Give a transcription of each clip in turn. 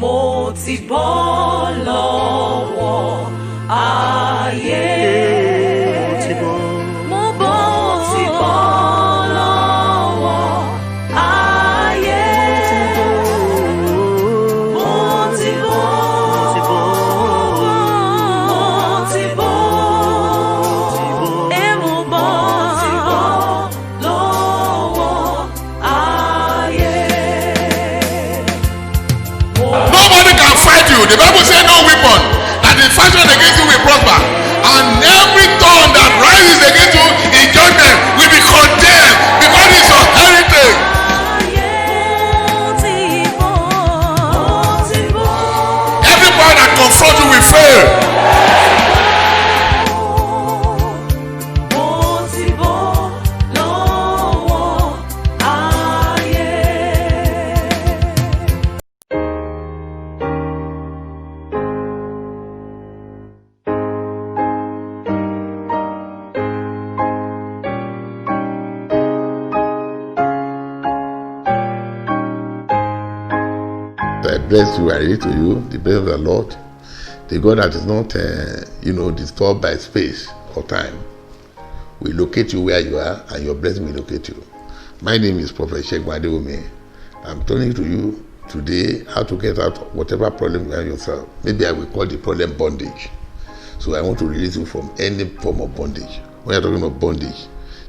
mo ti bọ́ lọ́wọ́ ayé. Mo ti bọ́ lọ́wọ́ ayé. Mo ti bọ́. The Bible says no weapon that is fashioned against you will prosper, and every tongue that rises against you in judgment will be condemned, because it's your heritage. Every power that confronts you will fail. I bless you, I read to you the blessing of the Lord, the God that is not, disturbed by space or time, will locate you where you are, and your blessing will locate you. My name is Prophet Segun Adewumi. I'm turning to you today how to get out of whatever problem you have yourself. Maybe I will call the problem bondage. So I want to release you from any form of bondage. When you're talking about bondage,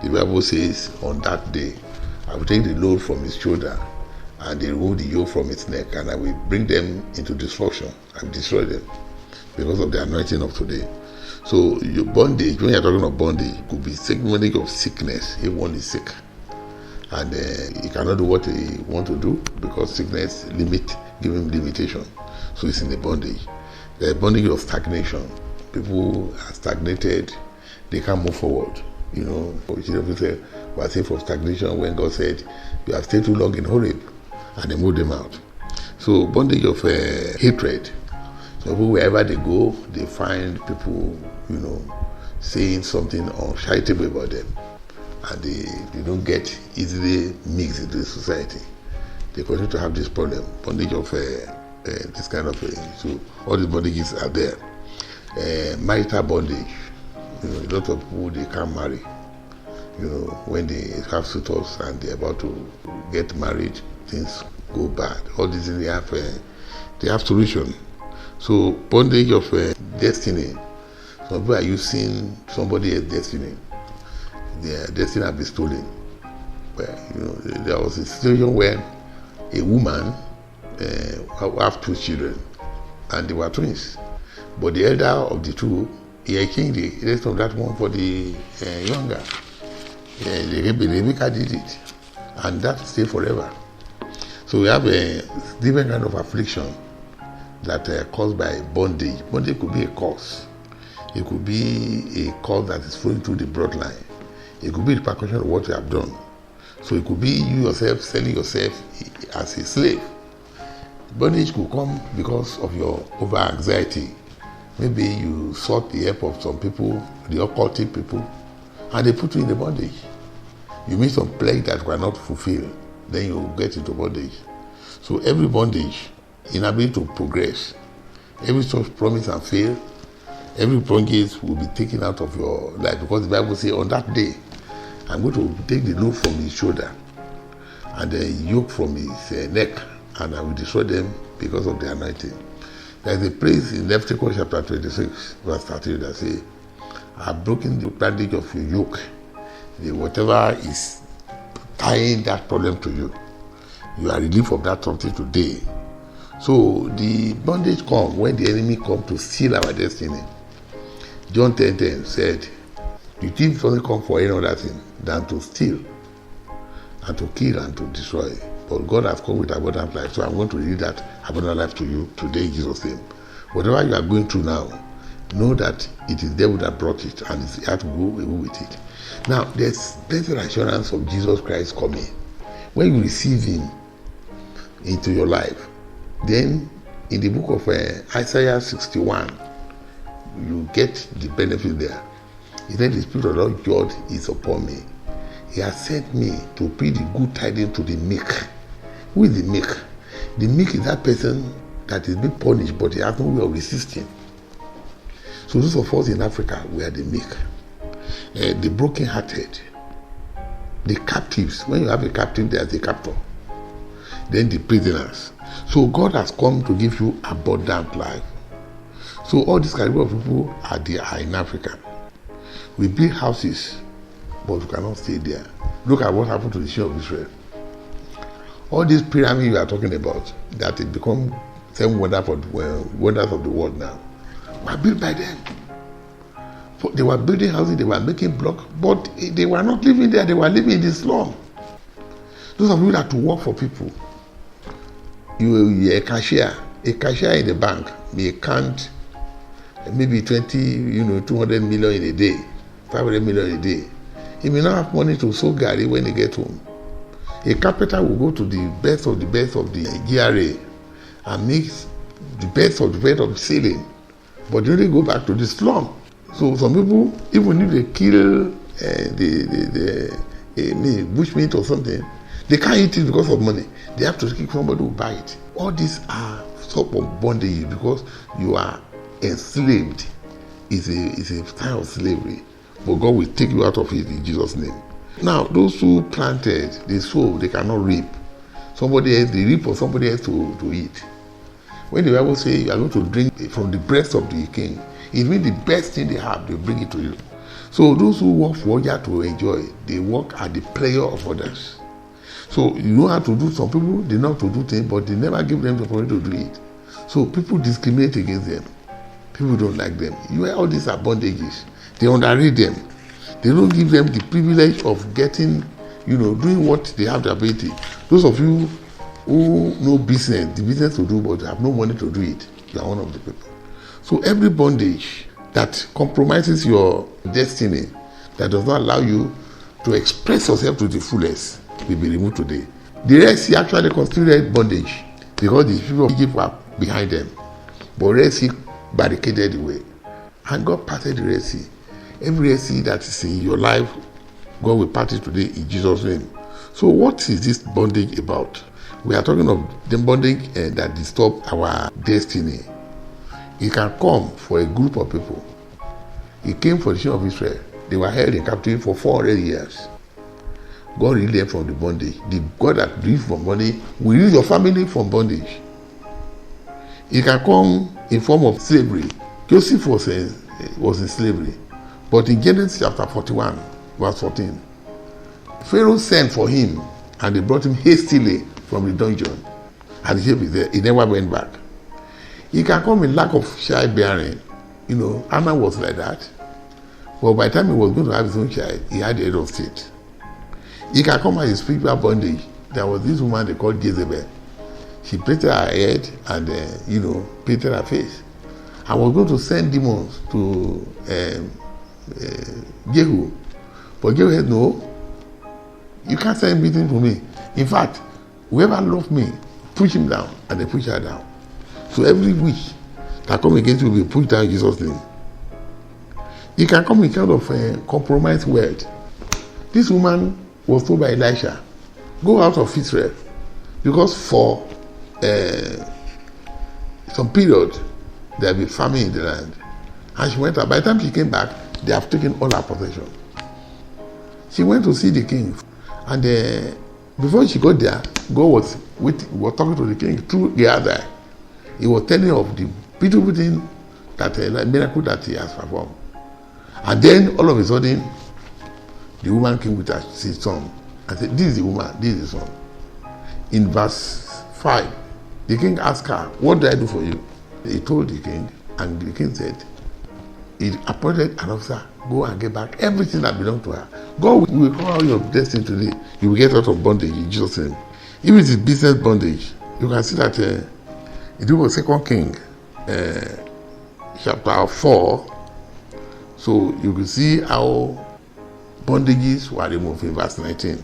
the Bible says on that day, I will take the load from his shoulder, and they remove the yoke from its neck, and I will bring them into destruction. I will destroy them because of the anointing of today. So your bondage, when you're talking about bondage, it could be bondage of sickness if one is sick, and he cannot do what he want to do because sickness give him limitation. So it's in the bondage. The bondage of stagnation. People are stagnated, they can't move forward. People say, we are safe from stagnation when God said, you have stayed too long in Horeb, and they moved them out. So bondage of hatred. So wherever they go, they find people, saying something uncharitable about them, and they don't get easily mixed into the society. They continue to have this problem. Bondage of this kind of so all these bondages are there. Marital bondage. A lot of people, they can't marry. When they have suitors and they're about to get married, things go bad. All these things they have solution. So bondage of destiny. Some people are using somebody else's destiny. Their destiny has been stolen. There was a situation where a woman have two children, and they were twins. But the elder of the two, he exchanged the rest of that one for the younger. Rebecca did it, and that stayed forever. So we have a different kind of affliction that are caused by bondage. Bondage could be a cause. It could be a cause that is flowing through the bloodline. It could be the repercussion of what you have done. So it could be you yourself selling yourself as a slave. Bondage could come because of your over-anxiety. Maybe you sought the help of some people, the occultic people, and they put you in the bondage. You meet some plague that you cannot fulfill, then you get into bondage. So every bondage, inability to progress, every such promise and fail, every bondage will be taken out of your life, because the Bible says on that day, I'm going to take the load from his shoulder and the yoke from his neck, and I will destroy them because of the anointing. There is a place in Leviticus chapter 26, verse 13 that says, I have broken the bandage of your yoke. Whatever is tying that problem to you, you are relieved of that something today. So the bondage comes when the enemy comes to steal our destiny. John 10:10 said, the thief doesn't come for any other thing than to steal and to kill and to destroy. But God has come with abundant life. So I'm going to read that abundant life to you today in Jesus' name. Whatever you are going through now, know that it is the devil that brought it, and you have to go away with it. Now, there's plenty of assurance of Jesus Christ coming. When you receive him into your life, then in the book of Isaiah 61, you get the benefit there. He said, the Spirit of the Lord God is upon me. He has sent me to preach the good tidings to the meek. Who is the meek? The meek is that person that is being punished, but he has no way of resisting. So those of us in Africa, we are the meek, the broken-hearted, the captives. When you have a captive, there's a captor. Then the prisoners. So God has come to give you abundant life. So all these category of people are in Africa. We build houses, but we cannot stay there. Look at what happened to the children of Israel. All these pyramids you are talking about, that it become 7 wonders of the world now, were built by them. They were building houses, they were making blocks, but they were not living there, they were living in the slum. Those of you that to work for people, you're a cashier in the bank may count maybe 200 million in a day, 500 million a day. He may not have money to sow garri when he get home. A carpenter will go to the best of the GRA and make the best of the ceiling, but they only go back to the slum. So some people, even if they kill bushmeat or something, they can't eat it because of money. They have to keep somebody who buy it. All these are sort of bondage because you are enslaved. It's a kind of slavery. But God will take you out of it in Jesus' name. Now, those who planted, they sow, they cannot reap. Somebody else, they reap for somebody else to eat. When the Bible says you are going to drink from the breast of the king, it means the best thing they have, they bring it to you. So those who work for you to enjoy, they work at the pleasure of others. So you know how to do, some people, they know how to do things, but they never give them the opportunity to do it. So people discriminate against them. People don't like them. All these are bondages. They underrate them. They don't give them the privilege of getting, doing what they have the ability. Those of you who know business, the business to do, but have no money to do it, you are one of the people. So every bondage that compromises your destiny, that does not allow you to express yourself to the fullest, will be removed today. The Red Sea actually constituted bondage because the people of Egypt were behind them. But Red Sea barricaded the way. And God parted the Red Sea. Every Red Sea that is in your life, God will part it today in Jesus' name. So what is this bondage about? We are talking of the bondage that disturb our destiny. It can come for a group of people. It came for the children of Israel. They were held in captivity for 400 years. God released them from the bondage. The God that released from bondage will release your family from bondage. It can come in form of slavery. Joseph was in slavery. But in Genesis chapter 41, verse 14, Pharaoh sent for him and they brought him hastily from the dungeon. And he was there. He never went back. It can come in lack of childbearing. Anna was like that. But by the time he was going to have his own child, he had the head of state. It can come as a spiritual bondage. There was this woman they called Jezebel. She painted her head and, painted her face. I was going to send demons to Jehu. But Jehu said, no, you can't send anything to me. In fact, whoever loves me, push him down. And they push her down. So every witch that comes against you will be pushed down in Jesus' name. It can come in kind of a compromised word. This woman was told by Elisha, go out of Israel. Because for some period, there will be famine in the land. And she went out. By the time she came back, they have taken all her possessions. She went to see the king. And before she got there, God was talking to the king through the other. He was telling of the beautiful thing, that miracle that he has performed. And then all of a sudden, the woman came with her son and said, this is the woman, this is the son. In verse 5, the king asked her, what do I do for you? He told the king, and the king said, he appointed an officer, go and get back everything that belonged to her. God will cover your destiny today. You will get out of bondage in Jesus' name. If it is business bondage, you can see that in the book of 2 Kings, chapter 4, so you can see how bondages were removed in verse 19.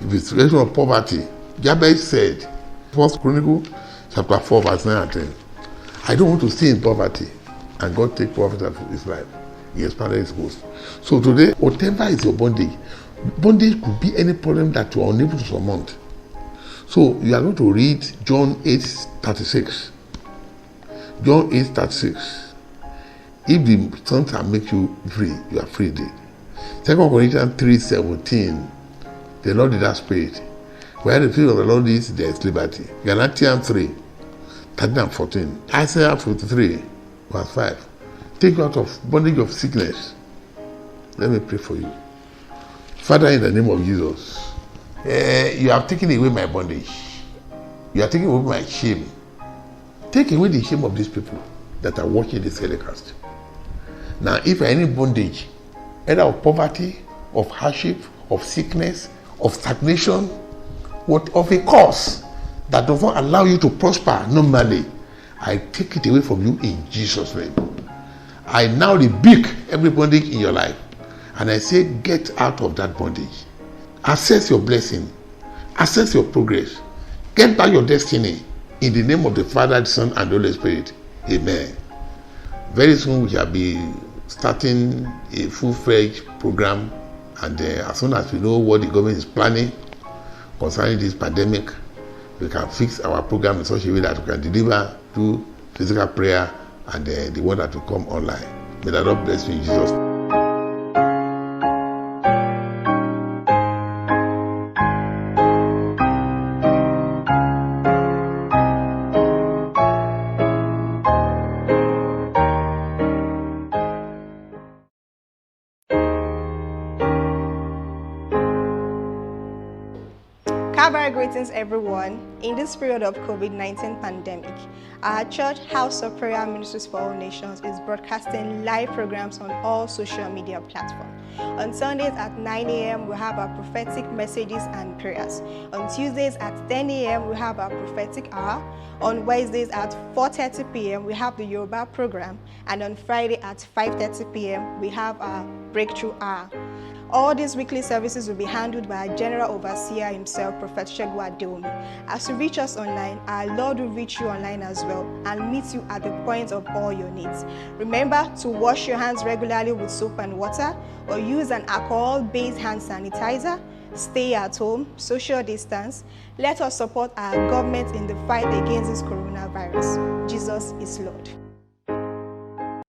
If it's a situation of poverty, Jabez said, 1 Chronicles chapter 4, verse 9 and 10, I don't want to stay in poverty. And God take profit of his life. He expanded his host. So today, whatever is your bondage could be any problem that you are unable to surmount. So you are going to read John 8:36. John 8:36. If the Son shall make you free, you are free indeed. 2 Corinthians 3:17. The Lord is that Spirit. Where the Spirit of the Lord is, there is liberty. Galatians 3:13 and 14. Isaiah 53:5. Take you out of bondage of sickness. Let me pray for you. Father, in the name of Jesus, you have taken away my bondage. You are taking away my shame. Take away the shame of these people that are watching this telecast. Now, if any bondage, either of poverty, of hardship, of sickness, of stagnation, what of a cause that does not allow you to prosper normally, I take it away from you in Jesus' name. I now rebuke every bondage in your life, and I say, get out of that bondage. Access your blessing. Access your progress. Get back your destiny in the name of the Father, the Son, and the Holy Spirit. Amen. Very soon we shall be starting a full-fledged program, and as soon as we know what the government is planning concerning this pandemic, we can fix our program in such a way that we can deliver through physical prayer and the one that will come online. May the Lord bless you in Jesus' name. Calvary greetings, everyone. In this period of COVID-19 pandemic, our church, House of Prayer Ministries for All Nations, is broadcasting live programs on all social media platforms. On Sundays at 9 a.m., we have our prophetic messages and prayers. On Tuesdays at 10 a.m., we have our prophetic hour. On Wednesdays at 4:30 p.m., we have the Yoruba program. And on Friday at 5:30 p.m., we have our breakthrough hour. All these weekly services will be handled by our General Overseer himself, Prophet Segun Adeomi. As you reach us online, our Lord will reach you online as well and meet you at the point of all your needs. Remember to wash your hands regularly with soap and water, or use an alcohol-based hand sanitizer. Stay at home, social distance. Let us support our government in the fight against this coronavirus. Jesus is Lord.